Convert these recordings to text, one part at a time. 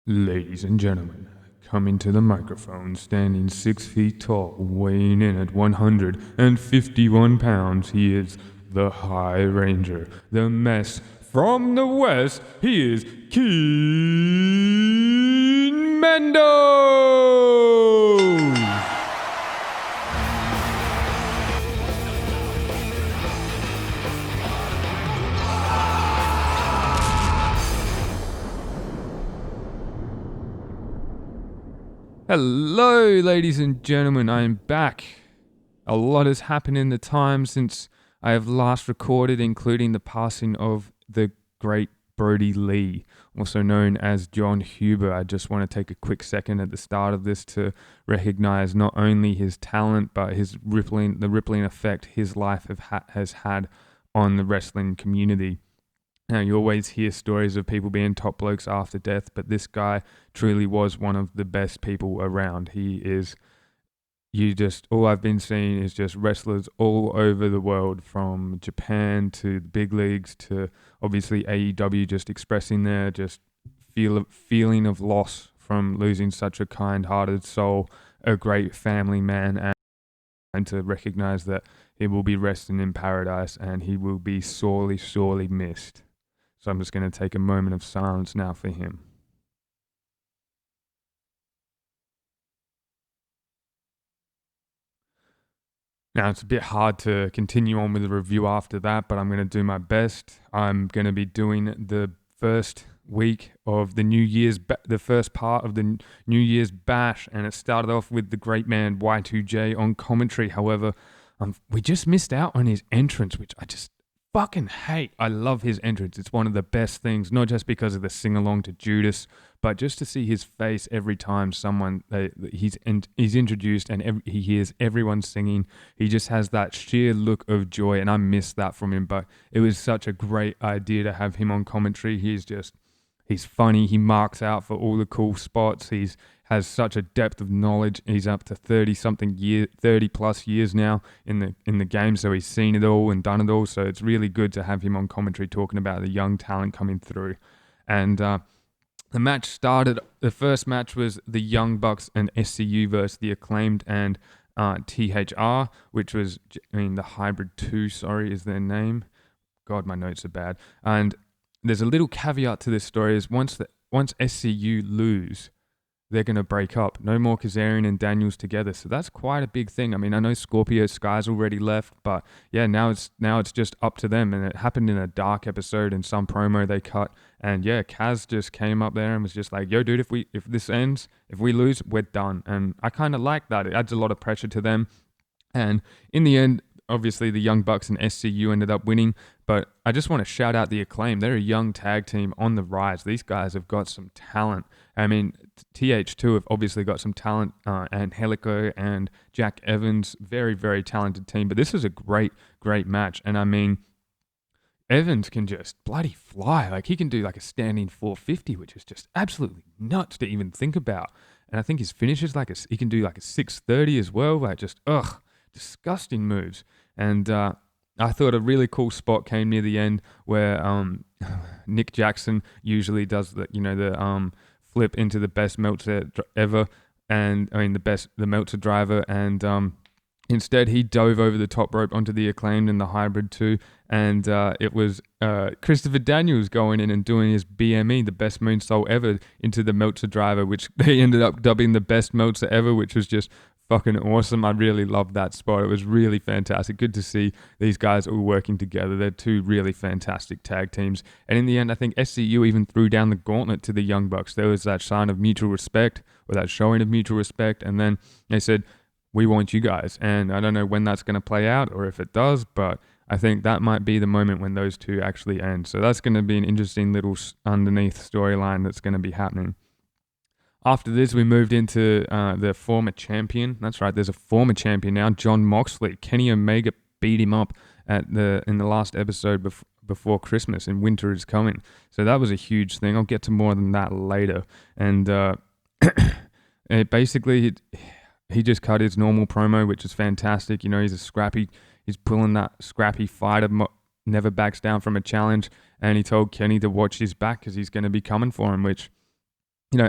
Ladies and gentlemen, coming to the microphone, standing 6 feet tall, weighing in at 151 pounds, he is the High Ranger, the mess from the west. He is Keane Mandles! Hello, ladies and gentlemen, I am back. A lot has happened in the time since I have last recorded, including the passing of the great Brody Lee, also known as Jon Huber. I just want to take a quick second at the start of this to recognize not only his talent, but the rippling effect his life has had on the wrestling community. Now, you always hear stories of people being top blokes after death, but this guy truly was one of the best people around. All I've been seeing is just wrestlers all over the world, from Japan to the big leagues to obviously AEW, just expressing their feeling of loss from losing such a kind-hearted soul, a great family man, and to recognize that he will be resting in paradise and he will be sorely, sorely missed. So I'm just going to take a moment of silence now for him. Now, it's a bit hard to continue on with the review after that, but I'm going to do my best. I'm going to be doing the first week of the first part of the New Year's bash, and it started off with the great man Y2J on commentary. However, we just missed out on his entrance, which I just fucking hate. I love his entrance. It's one of the best things, not just because of the sing-along to Judas, but just to see his face every time he's introduced and he hears everyone singing. He just has that sheer look of joy, and I miss that from him. But it was such a great idea to have him on commentary. He's funny. He marks out for all the cool spots. He's has such a depth of knowledge. He's up to 30 plus years now in the game, so he's seen it all and done it all. So it's really good to have him on commentary talking about the young talent coming through. And the match started. The first match was the Young Bucks and SCU versus the Acclaimed and THR, which was, the Hybrid 2, is their name. God, my notes are bad. And there's a little caveat to this story: is once SCU lose, they're going to break up. No more Kazarian and Daniels together. So that's quite a big thing. I mean, I know Scorpio Sky's already left, but yeah, now it's just up to them. And it happened in a dark episode in some promo they cut. And yeah, Kaz just came up there and was just like, yo, dude, if this ends, if we lose, we're done. And I kind of like that. It adds a lot of pressure to them. And in the end, obviously the Young Bucks and SCU ended up winning, but I just want to shout out the Acclaim. They're a young tag team on the rise. These guys have got some talent. I mean, TH2 have obviously got some talent, and Helico and Jack Evans, very, very talented team. But this is a great, great match. And I mean, Evans can just bloody fly. Like, he can do like a standing 450, which is just absolutely nuts to even think about. And I think his finish is he can do like a 630 as well. Like, just, disgusting moves. And I thought a really cool spot came near the end where Nick Jackson usually does the flip into the best Meltzer ever, and the Meltzer driver, and instead he dove over the top rope onto the Acclaimed and the Hybrid 2, and it was Christopher Daniels going in and doing his BME, the best moonsault ever, into the Meltzer driver, which they ended up dubbing the best Meltzer ever, which was just fucking awesome. I really loved that spot. It was really fantastic. Good to see these guys all working together. They're two really fantastic tag teams. And in the end, I think SCU even threw down the gauntlet to the Young Bucks. There was that sign of mutual respect, or that showing of mutual respect. And then they said, we want you guys. And I don't know when that's going to play out or if it does, but I think that might be the moment when those two actually end. So that's going to be an interesting little underneath storyline that's going to be happening. After this, we moved into the former champion. That's right, there's a former champion now, Jon Moxley. Kenny Omega beat him up in the last episode before Christmas, and Winter is Coming. So that was a huge thing. I'll get to more than that later. And basically, he just cut his normal promo, which is fantastic. He's pulling that scrappy fighter, never backs down from a challenge. And he told Kenny to watch his back because he's going to be coming for him, which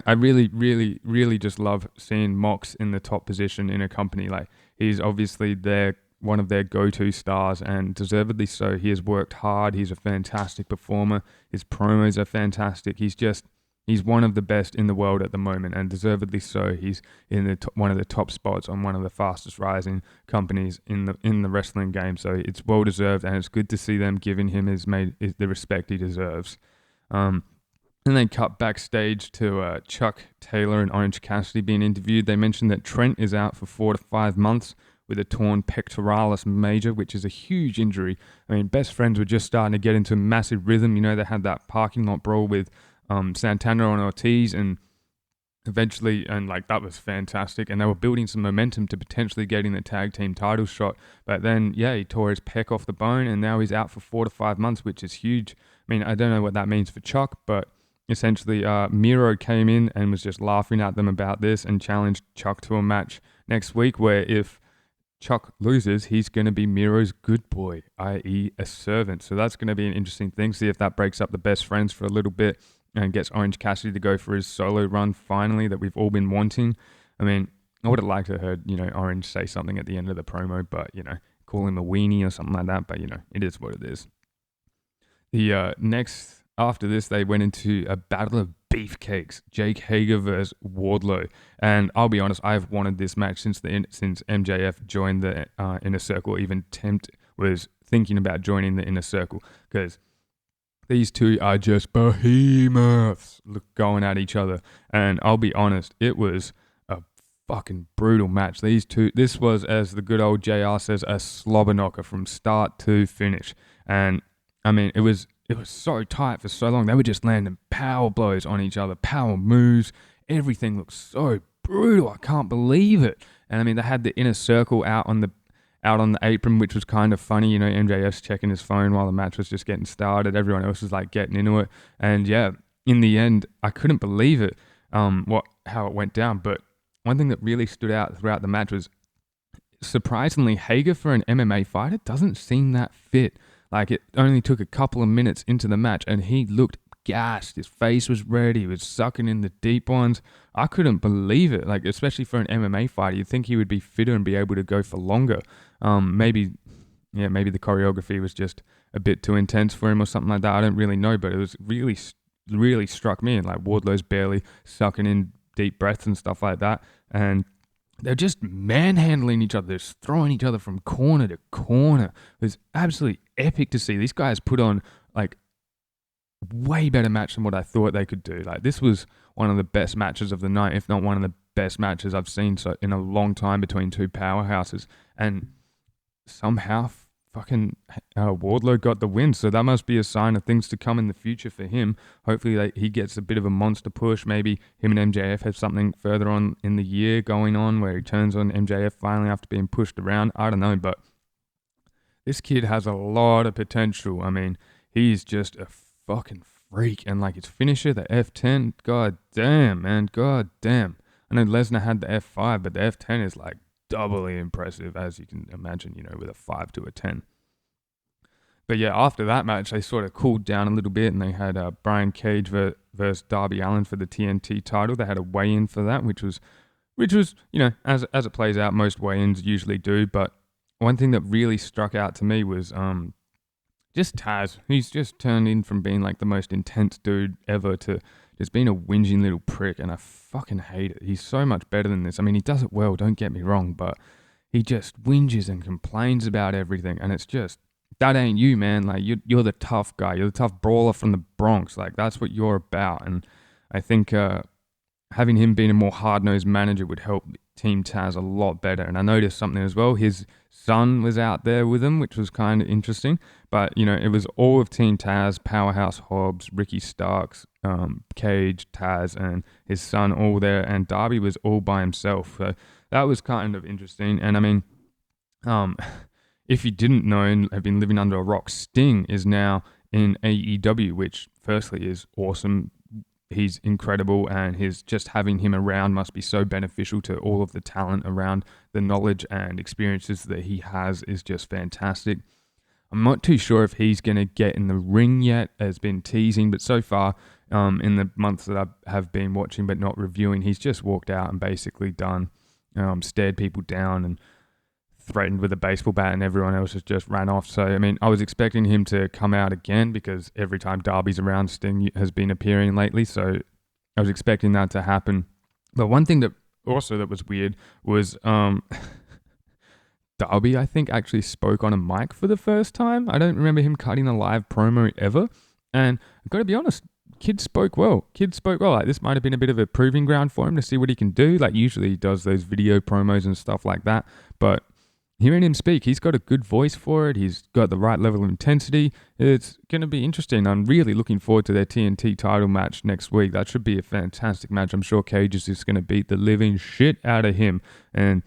I really, really, really just love seeing Mox in the top position in a company. Like, he's obviously one of their go-to stars, and deservedly so. He has worked hard. He's a fantastic performer. His promos are fantastic. He's one of the best in the world at the moment, and deservedly so. He's in one of the top spots on one of the fastest rising companies in the wrestling game. So it's well deserved, and it's good to see them giving him the respect he deserves. And then cut backstage to Chuck Taylor and Orange Cassidy being interviewed. They mentioned that Trent is out for 4 to 5 months with a torn pectoralis major, which is a huge injury. I mean, Best Friends were just starting to get into a massive rhythm. They had that parking lot brawl with Santana and Ortiz, and eventually, and like that was fantastic. And they were building some momentum to potentially getting the tag team title shot. But then, he tore his pec off the bone, and now he's out for 4 to 5 months, which is huge. I mean, I don't know what that means for Chuck, but essentially, Miro came in and was just laughing at them about this and challenged Chuck to a match next week where if Chuck loses, he's going to be Miro's good boy, i.e. a servant. So that's going to be an interesting thing. See if that breaks up the Best Friends for a little bit and gets Orange Cassidy to go for his solo run finally that we've all been wanting. I mean, I would have liked to have heard, Orange say something at the end of the promo, but, call him a weenie or something like that. But, it is what it is. The after this, they went into a battle of beefcakes, Jake Hager versus Wardlow. And I'll be honest, I've wanted this match since MJF joined the Inner Circle, even was thinking about joining the Inner Circle, because these two are just behemoths going at each other. And I'll be honest, it was a fucking brutal match. This was, as the good old JR says, a slobber knocker from start to finish. And I mean, it was so tight for so long. They were just landing power blows on each other, power moves. Everything looked so brutal. I can't believe it. And I mean, they had the Inner Circle out on the apron, which was kind of funny. MJF's checking his phone while the match was just getting started. Everyone else was like getting into it. And in the end, I couldn't believe it, how it went down. But one thing that really stood out throughout the match was, surprisingly, Hager for an MMA fighter doesn't seem that fit. Like, it only took a couple of minutes into the match and he looked gassed. His face was red. He was sucking in the deep ones. I couldn't believe it. Like, especially for an MMA fighter, you'd think he would be fitter and be able to go for longer. Maybe the choreography was just a bit too intense for him or something like that. I don't really know, but it was really, really struck me. And like, Wardlow's barely sucking in deep breaths and stuff like that. And they're just manhandling each other, just throwing each other from corner to corner. It was absolutely epic to see. These guys put on like way better match than what I thought they could do. Like, this was one of the best matches of the night, if not one of the best matches I've seen in a long time between two powerhouses. And somehow fucking Wardlow got the win, so that must be a sign of things to come in the future for him. Hopefully he gets a bit of a monster push. Maybe him and MJF have something further on in the year going on where he turns on MJF finally after being pushed around. I don't know, but this kid has a lot of potential. I mean, he's just a fucking freak, and like his finisher, the F10, god damn, man, god damn. I know Lesnar had the F5, but the F10 is like doubly impressive, as you can imagine, with a 5 to a 10. But after that match, they sort of cooled down a little bit, and they had Brian Cage versus Darby Allin for the TNT title. They had a weigh-in for that, which was, as it plays out, most weigh-ins usually do. But one thing that really struck out to me was just Taz. He's just turned in from being like the most intense dude ever to just being a whinging little prick, and I fucking hate it. He's so much better than this. I mean, he does it well, don't get me wrong, but he just whinges and complains about everything, and it's just, that ain't you, man. Like, you're the tough guy. You're the tough brawler from the Bronx. Like, that's what you're about, and I think having him being a more hard-nosed manager would help Team Taz a lot better. And I noticed something as well. His son was out there with him, which was kind of interesting. But, it was all of Team Taz, Powerhouse Hobbs, Ricky Starks, Cage, Taz, and his son all there. And Darby was all by himself. So that was kind of interesting. And I mean, if you didn't know and have been living under a rock, Sting is now in AEW, which firstly is awesome. He's incredible, and just having him around must be so beneficial to all of the talent around. The knowledge and experiences that he has is just fantastic. I'm not too sure if he's going to get in the ring yet, has been teasing, but so far in the months that I have been watching but not reviewing, he's just walked out and basically done, stared people down and threatened with a baseball bat, and everyone else has just ran off. So, I mean, I was expecting him to come out again because every time Darby's around, Sting has been appearing lately. So I was expecting that to happen. But one thing that was weird was Darby, I think, actually spoke on a mic for the first time. I don't remember him cutting a live promo ever. And I've got to be honest, Kid spoke well. Like, this might have been a bit of a proving ground for him to see what he can do. Like, usually he does those video promos and stuff like that. But hearing him speak, he's got a good voice for it. He's got the right level of intensity. It's going to be interesting. I'm really looking forward to their TNT title match next week. That should be a fantastic match. I'm sure Cage is just going to beat the living shit out of him. And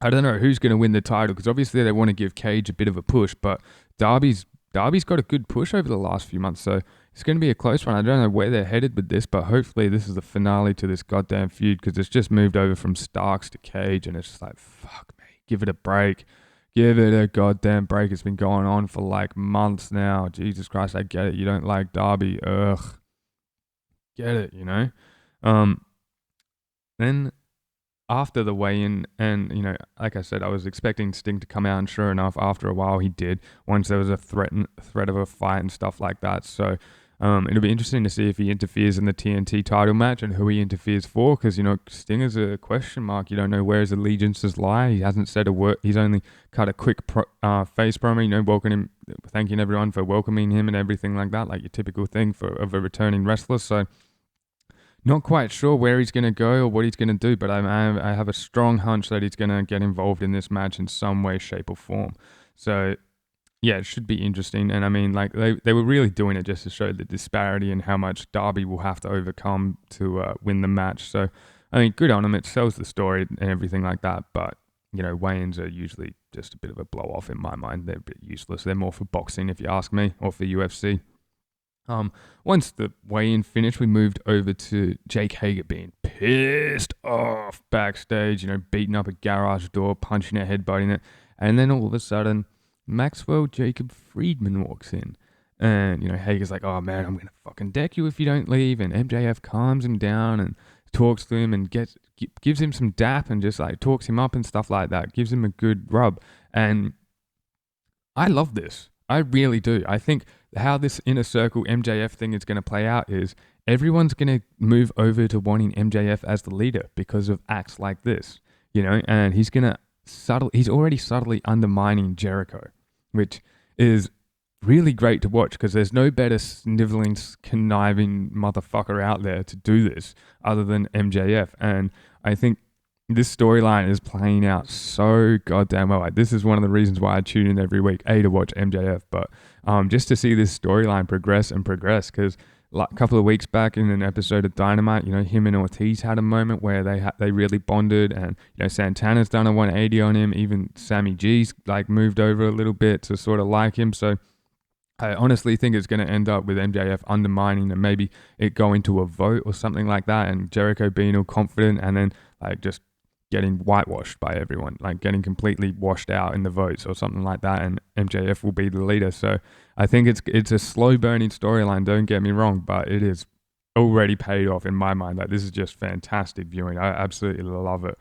I don't know who's going to win the title because obviously they want to give Cage a bit of a push, but Darby's got a good push over the last few months, so it's going to be a close one. I don't know where they're headed with this, but hopefully this is the finale to this goddamn feud because it's just moved over from Starks to Cage, and it's just like, fuck me, give it a break. Give it a goddamn break. It's been going on for like months now. Jesus Christ, I get it. You don't like Darby. Ugh. Get it, you know? Then after the weigh-in, and, you know, like I said, I was expecting Sting to come out, and sure enough, after a while he did, once there was a threat of a fight and stuff like that. So it'll be interesting to see if he interferes in the TNT title match and who he interferes for, because, you know, Sting is a question mark. You don't know where his allegiances lie. He hasn't said a word. He's only cut a quick face promo, you know, thanking everyone for welcoming him and everything like that, like your typical thing of a returning wrestler. So not quite sure where he's going to go or what he's going to do, but I have a strong hunch that he's going to get involved in this match in some way, shape, or form. So, yeah, it should be interesting. And I mean, like, they were really doing it just to show the disparity and how much Darby will have to overcome to win the match. So, I mean, good on him. It sells the story and everything like that. But, you know, weigh-ins are usually just a bit of a blow-off in my mind. They're a bit useless. They're more for boxing, if you ask me, or for UFC. Once the weigh-in finished, we moved over to Jake Hager being pissed off backstage, you know, beating up a garage door, punching it, headbutting it. And then all of a sudden, Maxwell Jacob Friedman walks in. And, you know, Hager's like, oh man, I'm going to fucking deck you if you don't leave. And MJF calms him down and talks to him and gives him some dap and just like talks him up and stuff like that. Gives him a good rub. And I love this. I really do. I think how this Inner Circle MJF thing is going to play out is everyone's going to move over to wanting MJF as the leader because of acts like this, you know, and he's already subtly undermining Jericho, which is really great to watch because there's no better sniveling, conniving motherfucker out there to do this other than MJF. And I think this storyline is playing out so goddamn well. Like, this is one of the reasons why I tune in every week, to watch MJF, but just to see this storyline progress, because like a couple of weeks back in an episode of Dynamite, you know, him and Ortiz had a moment where they really bonded, and, you know, Santana's done a 180 on him. Even Sammy G's like moved over a little bit to sort of like him. So I honestly think it's going to end up with MJF undermining and maybe it going to a vote or something like that, and Jericho being all confident and then like just getting whitewashed by everyone, like getting completely washed out in the votes or something like that, and MJF will be the leader. So I think it's a slow burning storyline, don't get me wrong, but it is already paid off in my mind. Like, this is just fantastic viewing. I absolutely love it.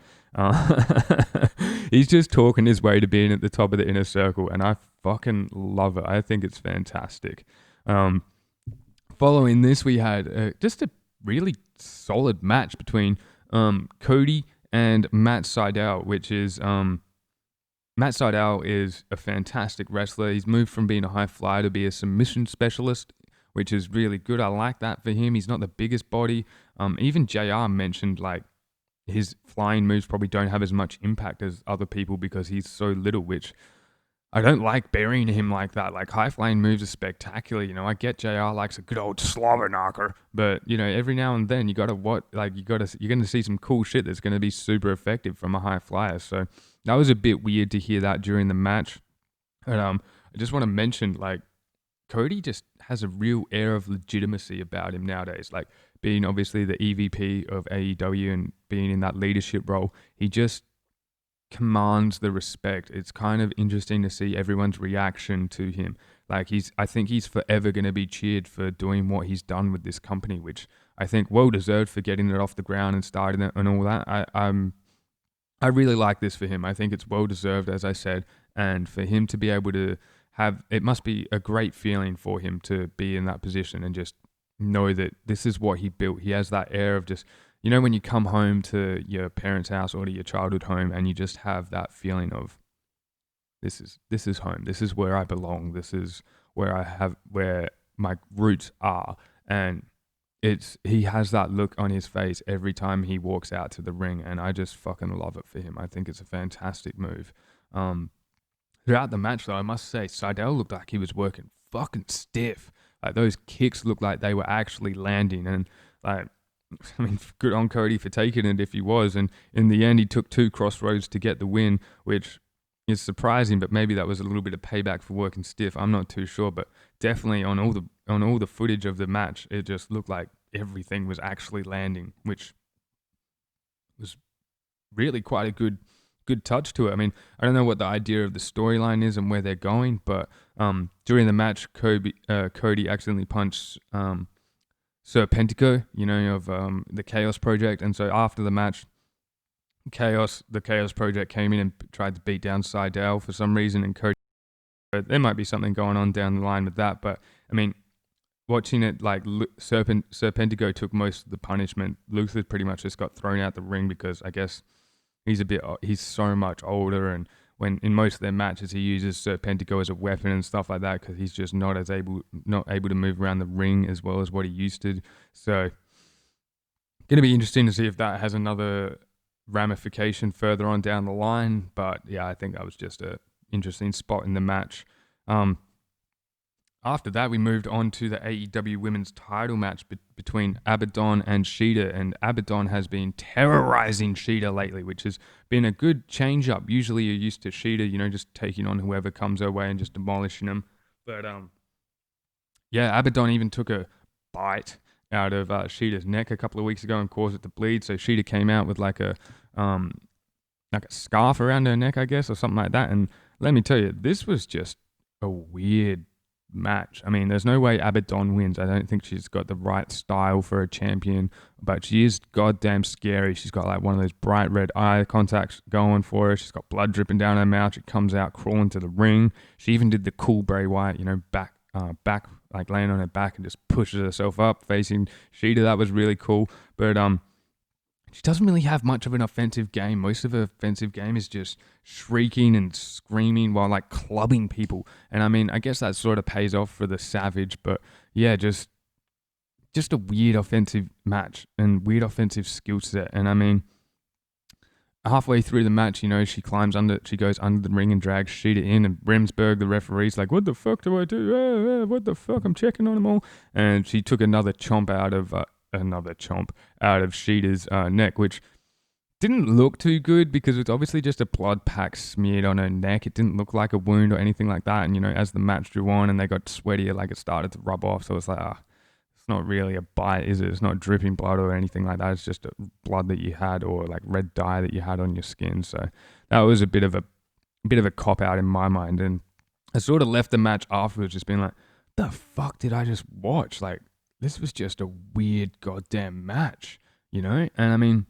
He's just talking his way to being at the top of the Inner Circle, and I fucking love it. I think it's fantastic. Following this, we had just a really solid match between Cody and Matt Sydal, which is Matt Sydal is a fantastic wrestler. He's moved from being a high flyer to be a submission specialist, which is really good. I like that for him. He's not the biggest body. Even JR mentioned like his flying moves probably don't have as much impact as other people because he's so little, which I don't like burying him like that. Like, high flying moves are spectacular. You know, I get JR likes a good old slobber knocker, but, you know, every now and then you're going to see some cool shit that's going to be super effective from a high flyer. So that was a bit weird to hear that during the match. But I just want to mention, like, Cody just has a real air of legitimacy about him nowadays. Like, being obviously the EVP of AEW and being in that leadership role, he just commands the respect. It's kind of interesting to see everyone's reaction to him. Like I think he's forever going to be cheered for doing what he's done with this company, which I think well deserved for getting it off the ground and starting it and all that. I really like this for him. I think it's well deserved, as I said, and for him to be able to have it must be a great feeling for him to be in that position and just know that this is what he built. He has that air of just, when you come home to your parents' house or to your childhood home and you just have that feeling of this is home. This is where I belong. This is where my roots are. And he has that look on his face every time he walks out to the ring, and I just fucking love it for him. I think it's a fantastic move. Throughout the match, though, I must say, Seidel looked like he was working fucking stiff. Like, those kicks looked like they were actually landing, and like, I mean, good on Cody for taking it if he was. And in the end, he took 2 crossroads to get the win, which is surprising, but maybe that was a little bit of payback for working stiff. I'm not too sure, but definitely on all the footage of the match, it just looked like everything was actually landing, which was really quite a good touch to it. I mean, I don't know what the idea of the storyline is and where they're going, but during the match, Cody accidentally punched Serpentico, of the Chaos Project, and so after the match, the Chaos Project came in and tried to beat down Seidel for some reason, and Cody. There might be something going on down the line with that, but I mean, watching it, like, Serpentico took most of the punishment. Luther pretty much just got thrown out the ring because I guess he's so much older, and when in most of their matches he uses Serpentico as a weapon and stuff like that because he's just not able to move around the ring as well as what he used to. So, going to be interesting to see if that has another ramification further on down the line. But yeah, I think that was just a interesting spot in the match. After that, we moved on to the AEW Women's Title match between Abaddon and Shida, and Abaddon has been terrorizing Shida lately, which has been a good change-up. Usually you're used to Shida, just taking on whoever comes her way and just demolishing them. But, yeah, Abaddon even took a bite out of Shida's neck a couple of weeks ago and caused it to bleed, so Shida came out with like a scarf around her neck, I guess, or something like that, and let me tell you, this was just a weird match. I mean, there's no way Abaddon wins. I don't think she's got the right style for a champion, but she is goddamn scary. She's got like one of those bright red eye contacts going for her. She's got blood dripping down her mouth. She comes out crawling to the ring. She even did the cool Bray Wyatt, back, like laying on her back and just pushes herself up facing Shida. That was really cool. But she doesn't really have much of an offensive game. Most of her offensive game is just shrieking and screaming while like clubbing people. And I mean, I guess that sort of pays off for the Savage, but yeah, just a weird offensive match and weird offensive skill set. And I mean, halfway through the match, she goes under the ring and drags Shida in, and Brimsberg, the referee's like, what the fuck do I do? What the fuck? I'm checking on them all. And she took another chomp out of Shida's neck, which didn't look too good because it's obviously just a blood pack smeared on her neck. It didn't look like a wound or anything like that. And, as the match drew on and they got sweatier, like it started to rub off. So it's like, it's not really a bite, is it? It's not dripping blood or anything like that. It's just blood that you had or like red dye that you had on your skin. So that was a bit of a cop out in my mind. And I sort of left the match afterwards just being like, the fuck did I just watch? Like, this was just a weird goddamn match, And I mean,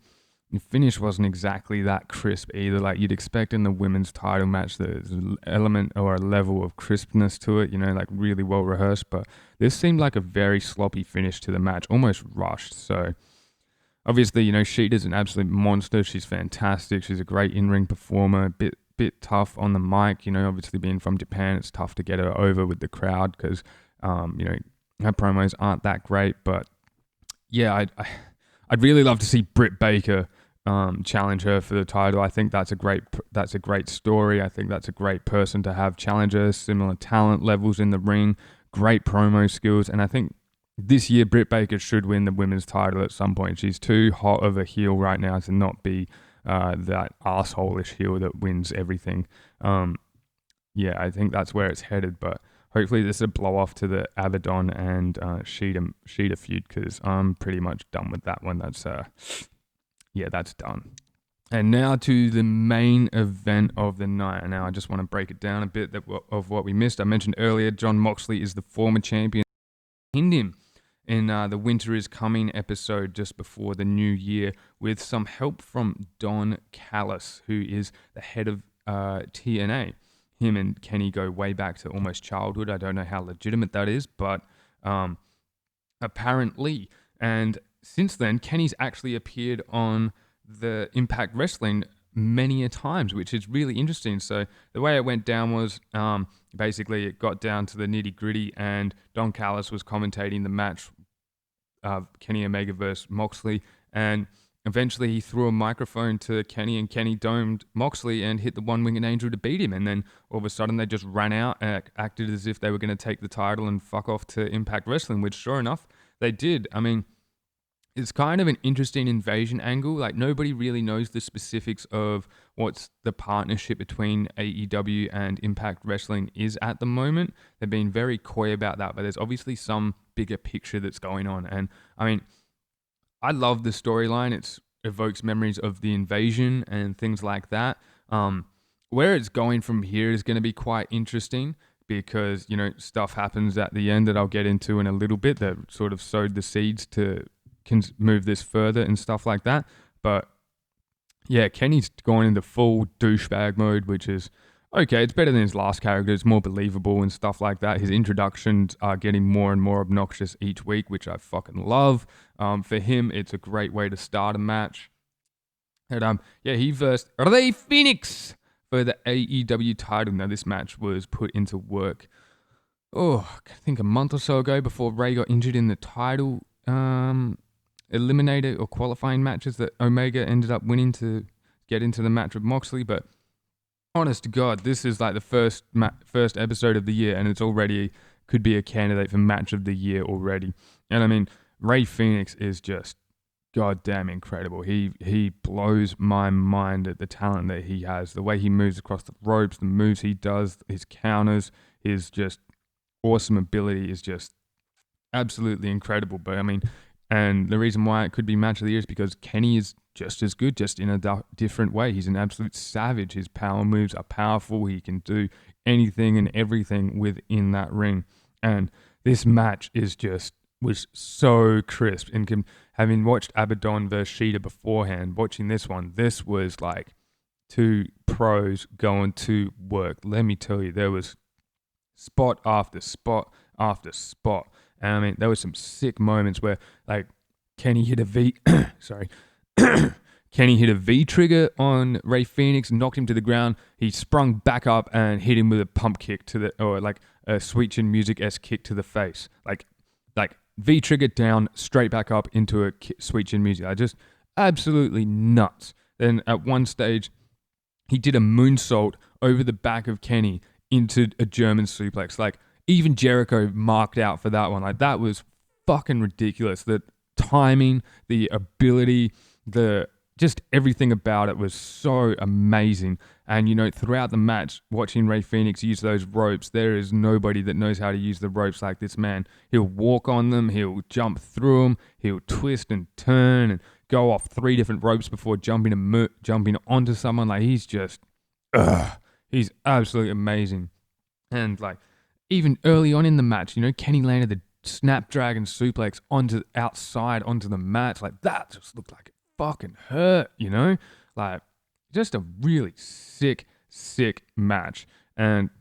the finish wasn't exactly that crisp either. Like you'd expect in the women's title match, there's an element or a level of crispness to it, like really well rehearsed. But this seemed like a very sloppy finish to the match, almost rushed. So obviously, Shida's an absolute monster. She's fantastic. She's a great in-ring performer. Bit tough on the mic. Obviously being from Japan, it's tough to get her over with the crowd because, her promos aren't that great, but yeah, I'd really love to see Britt Baker challenge her for the title. I think that's a great story. I think that's a great person to have challenge her. Similar talent levels in the ring, great promo skills, and I think this year Britt Baker should win the women's title at some point. She's too hot of a heel right now to not be that asshole-ish heel that wins everything. Yeah, I think that's where it's headed, but hopefully this is a blow off to the Abaddon and Shida feud because I'm pretty much done with that one. That's done. And now to the main event of the night. And now I just want to break it down a bit of what we missed. I mentioned earlier, Jon Moxley is the former champion. Pinned him in the Winter is Coming episode just before the new year with some help from Don Callis, who is the head of TNA. Him and Kenny go way back to almost childhood. I don't know how legitimate that is, but apparently. And since then, Kenny's actually appeared on the Impact Wrestling many a times, which is really interesting. So the way it went down was basically it got down to the nitty gritty, and Don Callis was commentating the match of Kenny Omega versus Moxley, and eventually he threw a microphone to Kenny, and Kenny domed Moxley and hit the one-winged angel to beat him. And then all of a sudden they just ran out and acted as if they were going to take the title and fuck off to Impact Wrestling, which sure enough they did. I mean, it's kind of an interesting invasion angle. Like, nobody really knows the specifics of what's the partnership between AEW and Impact Wrestling is at the moment. They've been very coy about that, but there's obviously some bigger picture that's going on. And I mean, I love the storyline. It evokes memories of the invasion and things like that. Where it's going from here is going to be quite interesting because, you know, stuff happens at the end that I'll get into in a little bit that sort of sowed the seeds to can move this further and stuff like that. But yeah, Kenny's going into full douchebag mode, which is okay. It's better than his last character. It's more believable and stuff like that. His introductions are getting more and more obnoxious each week, which I fucking love. For him, it's a great way to start a match. And yeah, he versed Rey Fenix for the AEW title. Now, this match was put into work, I think a month or so ago before Rey got injured in the title eliminator or qualifying matches that Omega ended up winning to get into the match with Moxley. But honest to God, this is like the first episode of the year, and it's already could be a candidate for match of the year already. And I mean, Rey Fenix is just goddamn incredible. He blows my mind at the talent that he has, the way he moves across the ropes, the moves he does, his counters, his just awesome ability is just absolutely incredible. But I mean, and the reason why it could be match of the year is because Kenny is just as good, just in a different way. He's an absolute savage. His power moves are powerful. He can do anything and everything within that ring. And this match was so crisp. And having watched Abaddon versus Shida beforehand, watching this one, this was like two pros going to work. Let me tell you, there was spot after spot after spot. And I mean, there were some sick moments where, like, Kenny hit a V. Sorry. Kenny hit a V trigger on Rey Fenix, knocked him to the ground. He sprung back up and hit him with a pump kick or like a Sweet Chin Music-esque kick to the face. Like V trigger down, straight back up into a Sweet Chin Music. Just absolutely nuts. Then at one stage, he did a moonsault over the back of Kenny into a German suplex. Like, even Jericho marked out for that one. Like, that was fucking ridiculous. The timing, the ability, just everything about it was so amazing. And, you know, throughout the match, watching Rey Fenix use those ropes, there is nobody that knows how to use the ropes like this man. He'll walk on them, he'll jump through them, he'll twist and turn and go off 3 different ropes before jumping onto someone. Like, he's absolutely amazing. And, like, even early on in the match, you know, Kenny landed the Snapdragon suplex outside onto the mat. Like, that just looked like it fucking hurt, you know? Like, just a really sick match. And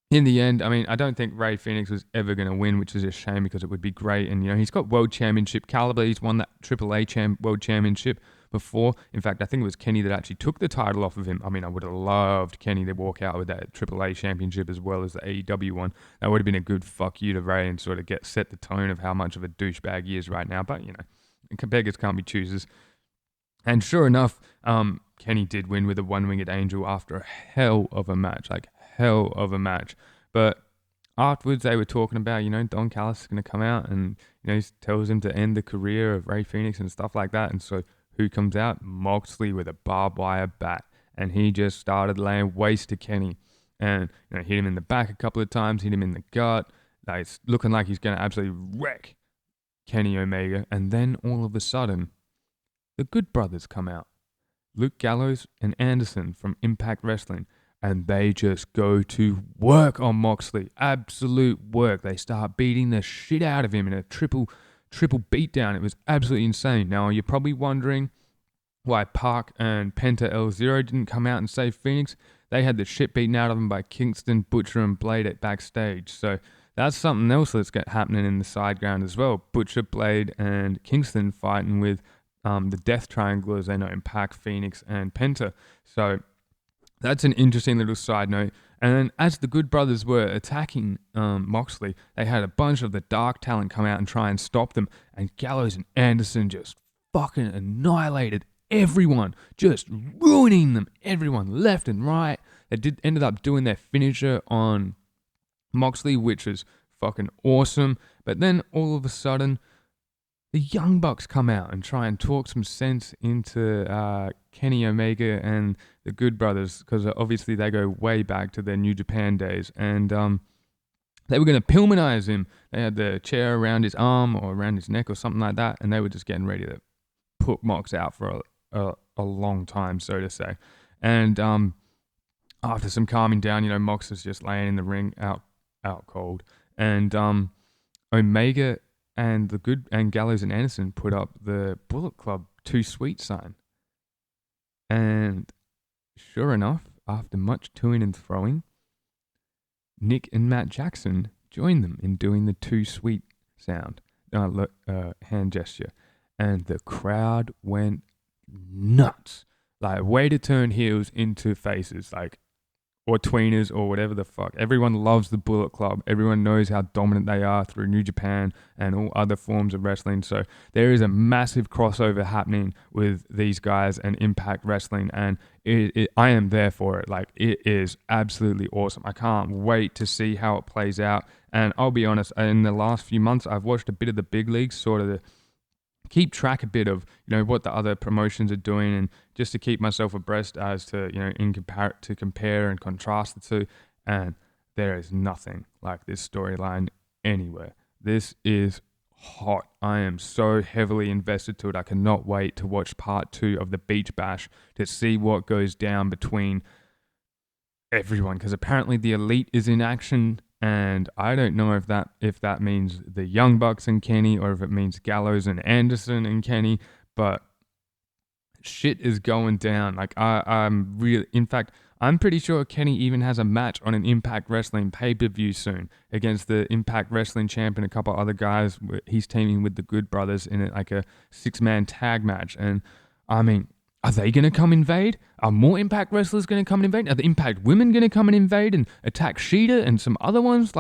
in the end, I mean, I don't think Rey Fenix was ever going to win, which is a shame because it would be great. And, you know, he's got World Championship caliber. He's won that AAA World Championship before. In fact, I think it was Kenny that actually took the title off of him. I mean, I would have loved Kenny to walk out with that AAA Championship as well as the AEW one. That would have been a good fuck you to Rey and sort of set the tone of how much of a douchebag he is right now. But, you know, beggars can't be choosers. And sure enough, Kenny did win with a one-winged angel after a hell of a match. But afterwards, they were talking about, you know, Don Callis is going to come out and, you know, he tells him to end the career of Rey Fenix and stuff like that. And so who comes out? Moxley with a barbed wire bat. And he just started laying waste to Kenny. And, you know, hit him in the back a couple of times, hit him in the gut. Like, it's looking like he's going to absolutely wreck Kenny Omega. And then all of a sudden, the Good Brothers come out. Luke Gallows and Anderson from Impact Wrestling, and they just go to work on Moxley. Absolute work. They start beating the shit out of him in a triple beatdown. It was absolutely insane. Now, you're probably wondering why Park and Penta L0 didn't come out and save Phoenix. They had the shit beaten out of them by Kingston, Butcher, and Blade at backstage. So that's something else that's happening in the side ground as well. Butcher, Blade, and Kingston fighting with the Death Triangle, as they know, in Pac, Phoenix, and Penta. So that's an interesting little side note. And then as the Good Brothers were attacking Moxley, they had a bunch of the Dark Talent come out and try and stop them. And Gallows and Anderson just fucking annihilated everyone, just ruining them, everyone left and right. They ended up doing their finisher on Moxley, which was fucking awesome. But then all of a sudden, the Young Bucks come out and try and talk some sense into Kenny Omega and the Good Brothers, because obviously they go way back to their New Japan days. And they were going to Pillmanize him. They had the chair around his arm or around his neck or something like that, and they were just getting ready to put Mox out for a long time, so to say. And after some calming down, Mox is just laying in the ring out cold. And Omega and Gallows and Anderson put up the Bullet Club Too Sweet sign. And sure enough, after much toing and throwing, Nick and Matt Jackson joined them in doing the Too Sweet sound, hand gesture. And the crowd went nuts. Like, way to turn heels into faces, or tweeners or whatever the fuck. Everyone loves the Bullet Club. Everyone knows how dominant they are through New Japan and all other forms of wrestling. So there is a massive crossover happening with these guys and Impact Wrestling, and I am there for it. It is absolutely awesome. I can't wait to see how it plays out. And I'll be honest, in the last few months, I've watched a bit of the big leagues, sort of keep track a bit of what the other promotions are doing, and just to keep myself abreast as to to compare and contrast the two. And there is nothing like this storyline anywhere. This is hot. I am so heavily invested to it. I cannot wait to watch part 2 of the Beach Bash to see what goes down between everyone, because apparently the Elite is in action. And I don't know if that means the Young Bucks and Kenny, or if it means Gallows and Anderson and Kenny, but shit is going down. In fact, I'm pretty sure Kenny even has a match on an Impact Wrestling pay-per-view soon against the Impact Wrestling champ and a couple other guys. He's teaming with the Good Brothers in a 6-man tag match. And I mean, are they going to come invade? Are more Impact wrestlers going to come and invade? Are the Impact women going to come and invade and attack Shida and some other ones?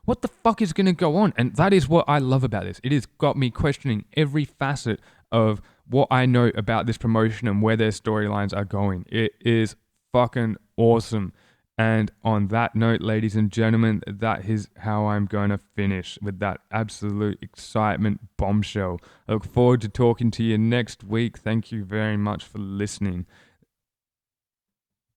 What the fuck is going to go on? And that is what I love about this. It has got me questioning every facet of what I know about this promotion and where their storylines are going. It is fucking awesome. And on that note, ladies and gentlemen, that is how I'm going to finish, with that absolute excitement bombshell. I look forward to talking to you next week. Thank you very much for listening.